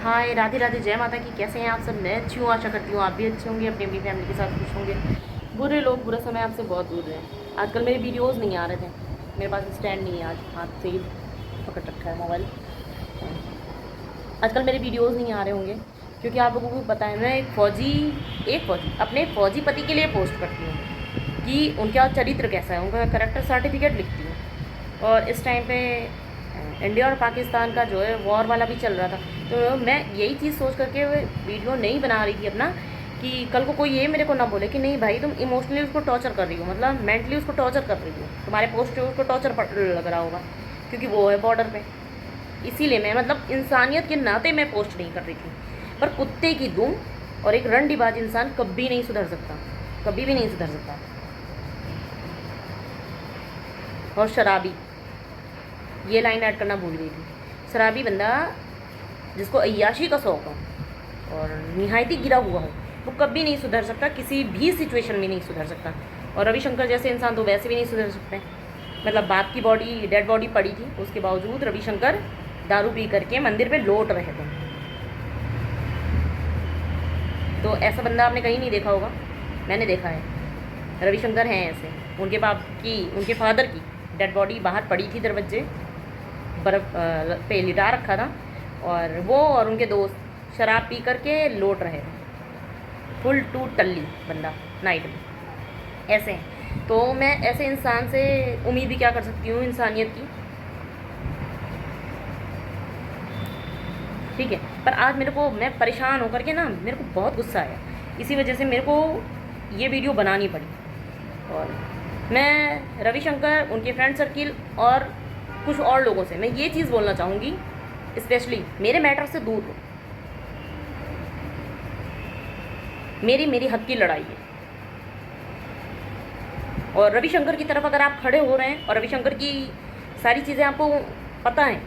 हाय, राधे राधे, जय माता की। कैसे हैं आप सब? मैं अच्छी हूँ, आशा करती हूँ आप भी अच्छे होंगे, अपनी अपनी फैमिली के साथ खुश होंगे। बुरे लोग बुरा समय आपसे बहुत दूर रहे। आजकल मेरे वीडियोस नहीं आ रहे थे, मेरे पास स्टैंड नहीं है, आज हाथ से ही पकड़ रखा है मोबाइल। आजकल मेरे वीडियोस नहीं आ रहे होंगे क्योंकि आप लोगों को पता है मैं एक फ़ौजी अपने फ़ौजी पति के लिए पोस्ट करती हूँ कि उनका चरित्र कैसा है, उनका करेक्टर सर्टिफिकेट लिखती हूँ। और इस टाइम पे इंडिया और पाकिस्तान का जो है वॉर वाला भी चल रहा था, तो मैं यही चीज़ सोच करके वीडियो नहीं बना रही थी अपना, कि कल को कोई ये मेरे को ना बोले कि नहीं भाई तुम इमोशनली उसको टॉर्चर कर रही हो, मतलब मेंटली उसको टॉर्चर कर रही हो, तुम्हारे पोस्ट पे उसको टॉर्चर लग रहा होगा क्योंकि वो है बॉर्डर पे। इसीलिए मैं मतलब इंसानियत के नाते मैं पोस्ट नहीं कर रही थी। पर कुत्ते की दुम और एक रंडीबाज इंसान कभी नहीं सुधर सकता, कभी भी नहीं सुधर सकता। और शराबी, ये लाइन ऐड करना भूल गई थी। शराबी बंदा जिसको अय्याशी का शौक हो और निहायती गिरा हुआ हो, वो कभी नहीं सुधर सकता, किसी भी सिचुएशन में नहीं सुधर सकता। और रविशंकर जैसे इंसान तो वैसे भी नहीं सुधर सकते। मतलब बाप की बॉडी, डेड बॉडी पड़ी थी, उसके बावजूद रविशंकर दारू पी करके मंदिर पे लौट रहे थे। तो ऐसा बंदा आपने कहीं नहीं देखा होगा, मैंने देखा है। रविशंकर हैं ऐसे, उनके बाप की, उनके फादर की डेड बॉडी बाहर पड़ी थी, दरवाजे बर्फ़ पे लिटा रखा था, और वो और उनके दोस्त शराब पी करके लौट रहे थे, फुल टू टल्ली बंदा नाइट में। ऐसे हैं तो मैं ऐसे इंसान से उम्मीद भी क्या कर सकती हूँ इंसानियत की। ठीक है, पर आज मेरे को, मैं परेशान होकर के ना, मेरे को बहुत गुस्सा आया, इसी वजह से मेरे को ये वीडियो बनानी पड़ी। और मैं रविशंकर, उनके फ्रेंड सर्किल और कुछ और लोगों से मैं ये चीज़ बोलना चाहूँगी, स्पेशली मेरे मैटर से दूर हो। मेरी हक की लड़ाई है, और रविशंकर की तरफ अगर आप खड़े हो रहे हैं और रविशंकर की सारी चीज़ें आपको पता हैं,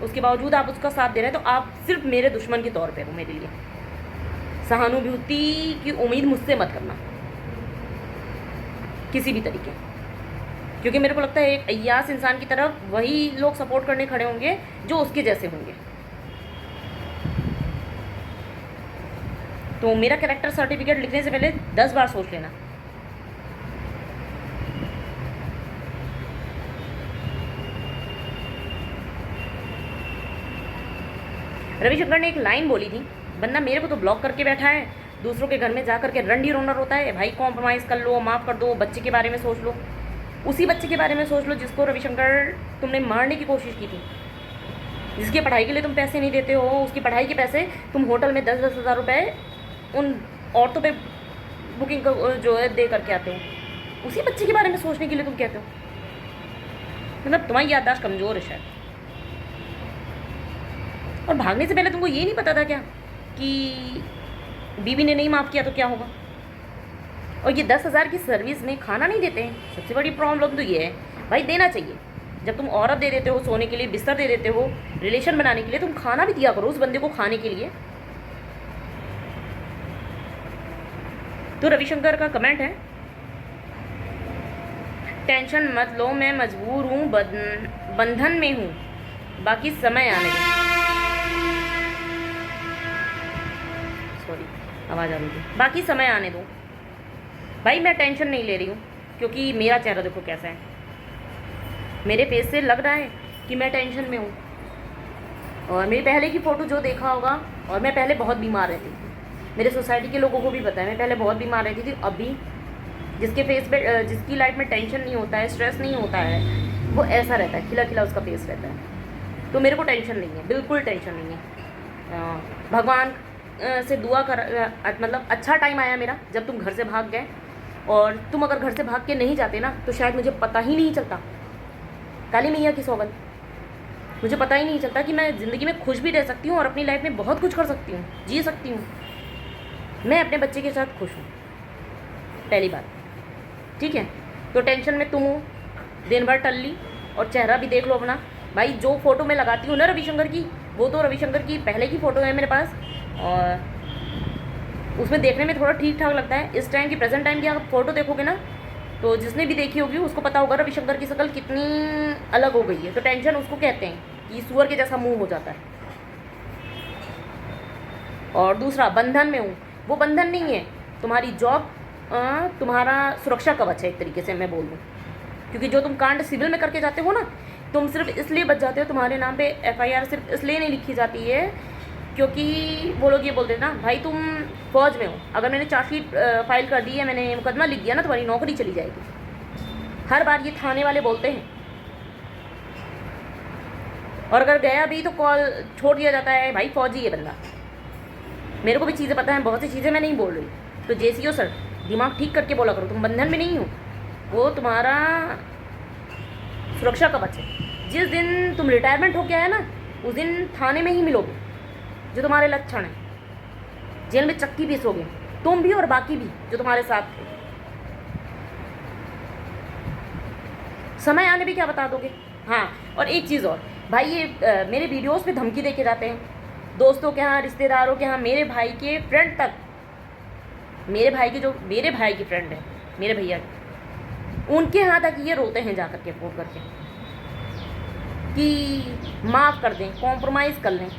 उसके बावजूद आप उसका साथ दे रहे हैं, तो आप सिर्फ मेरे दुश्मन के तौर पे हो। मेरे लिए सहानुभूति की उम्मीद मुझसे मत करना किसी भी तरीके, क्योंकि मेरे को लगता है एक अय्यास इंसान की तरफ वही लोग सपोर्ट करने खड़े होंगे जो उसके जैसे होंगे। तो मेरा कैरेक्टर सर्टिफिकेट लिखने से पहले 10 बार सोच लेना। रविशंकर ने एक लाइन बोली थी, बंदा मेरे को तो ब्लॉक करके बैठा है, दूसरों के घर में जा करके रंडी रोनर होता है। भाई कॉम्प्रोमाइज़ कर लो, माफ़ कर दो, बच्चे के बारे में सोच लो, उसी बच्चे के बारे में सोच लो जिसको रविशंकर तुमने मारने की कोशिश की थी, जिसकी पढ़ाई के लिए तुम पैसे नहीं देते हो, उसकी पढ़ाई के पैसे तुम होटल में 10-10 हज़ार रुपये उन औरतों पे बुकिंग जो है दे करके आते हो। उसी बच्चे के बारे में सोचने के लिए तुम कहते हो? मतलब तुम्हारी याददाश्त कमज़ोर है शायद। और भागने से पहले तुमको ये नहीं पता था क्या कि बीवी ने नहीं माफ़ किया तो क्या होगा? और ये 10,000 की सर्विस में खाना नहीं देते हैं। सबसे बड़ी प्रॉब्लम तो ये है, भाई देना चाहिए। जब तुम औरत दे देते हो, सोने के लिए बिस्तर दे देते हो, रिलेशन बनाने के लिए, तुम खाना भी दिया करो उस बंदे को खाने के लिए। तो रविशंकर का कमेंट है, टेंशन मत लो, मैं मजबूर हूँ, बंधन में हूँ, बाकी समय आने दो। सॉरी, आवाज़ आ रही थी। बाकी समय आने दो। भाई मैं टेंशन नहीं ले रही हूँ, क्योंकि मेरा चेहरा देखो कैसा है, मेरे फेस से लग रहा है कि मैं टेंशन में हूँ। और मेरी पहले की फ़ोटो जो देखा होगा, और मैं पहले बहुत बीमार रहती थी, मेरे सोसाइटी के लोगों को भी पता है, मैं पहले बहुत बीमार रहती थी। अभी जिसके फेस पे, जिसकी लाइफ में टेंशन नहीं होता है, स्ट्रेस नहीं होता है, वो ऐसा रहता है, खिला खिला उसका फेस रहता है। तो मेरे को टेंशन नहीं है, बिल्कुल टेंशन नहीं है। भगवान से दुआ कर, मतलब अच्छा टाइम आया मेरा जब तुम घर से भाग गए। और तुम अगर घर से भाग के नहीं जाते ना, तो शायद मुझे पता ही नहीं चलता, काली मैया की सौगंध, मुझे पता ही नहीं चलता कि मैं ज़िंदगी में खुश भी रह सकती हूँ और अपनी लाइफ में बहुत कुछ कर सकती हूँ, जी सकती हूँ। मैं अपने बच्चे के साथ खुश हूँ, पहली बात। ठीक है, तो टेंशन में तुम हो, दिन भर टल्ली, और चेहरा भी देख लो अपना। भाई जो फ़ोटो मैं लगाती हूँ ना रविशंकर की, वो तो रविशंकर की पहले की फ़ोटो है मेरे पास, और उसमें देखने में थोड़ा ठीक ठाक लगता है। इस टाइम की, प्रेजेंट टाइम की आप फ़ोटो देखोगे ना, तो जिसने भी देखी होगी उसको पता होगा रविशंकर की शक्ल कितनी अलग हो गई है। तो टेंशन उसको कहते हैं कि सुअर के जैसा मुंह हो जाता है। और दूसरा बंधन में हूँ, वो बंधन नहीं है, तुम्हारी जॉब तुम्हारा सुरक्षा कवच है एक तरीके से मैं बोल दूँ। क्योंकि जो तुम कांड सिविल में करके जाते हो ना, तुम सिर्फ इसलिए बच जाते हो, तुम्हारे नाम पे FIR सिर्फ इसलिए नहीं लिखी जाती है क्योंकि वो लोग ये बोलते हैं ना, भाई तुम फौज में हो, अगर मैंने चार्जशीट फाइल कर दी है, मैंने मुकदमा लिख दिया ना, तुम्हारी नौकरी चली जाएगी। हर बार ये थाने वाले बोलते हैं। और अगर गया भी तो कॉल छोड़ दिया जाता है, भाई फौजी है बंदा। मेरे को भी चीज़ें पता है, बहुत सी चीज़ें मैं नहीं बोल रही। तो JCO सर, दिमाग ठीक करके बोला करो, तुम बंधन में नहीं हो, वो तुम्हारा सुरक्षा कवच है। जिस दिन तुम रिटायरमेंट हो गया है ना, उस दिन थाने में ही मिलोगे जो तुम्हारे लक्षण हैं, जेल में चक्की पीसोगे तुम भी और बाकी भी जो तुम्हारे साथ थे। समय आने भी क्या बता दोगे। हाँ, और एक चीज़ और, भाई ये मेरे वीडियोस पे धमकी दे के जाते हैं, दोस्तों के यहाँ, रिश्तेदारों के यहाँ, मेरे भाई के फ्रेंड तक, मेरे भाई के जो मेरे भाई की फ्रेंड है, मेरे भैया की, उनके यहाँ तक ये रोते हैं जा करके फ़ोन करके कि माफ़ कर दें, कॉम्प्रोमाइज़ कर लें।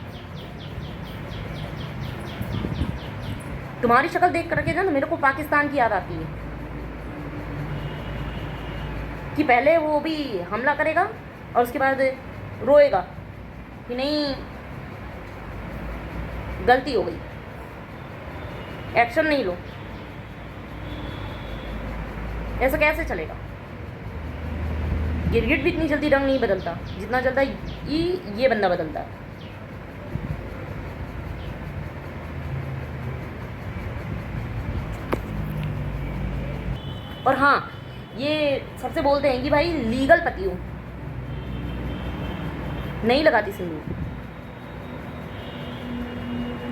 तुम्हारी शक्ल देख करके ना मेरे को पाकिस्तान की याद आती है कि पहले वो भी हमला करेगा और उसके बाद रोएगा कि नहीं गलती हो गई, एक्शन नहीं लो। ऐसा कैसे चलेगा। गिरगिट भी इतनी जल्दी रंग नहीं बदलता जितना जल्दा ये बंदा बदलता है। और हाँ, ये सबसे बोलते हैं कि भाई लीगल पति हूँ, नहीं लगाती सिंदूर,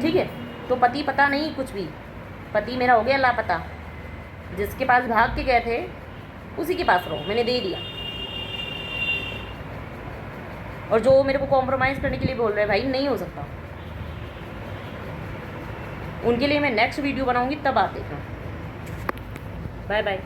ठीक है। तो पति पता नहीं कुछ भी, पति मेरा हो गया लापता। जिसके पास भाग के गए थे उसी के पास रहो, मैंने दे दिया। और जो मेरे को कॉम्प्रोमाइज़ करने के लिए बोल रहे हैं, भाई नहीं हो सकता। उनके लिए मैं नेक्स्ट वीडियो बनाऊंगी, तब आप देखना। Bye bye.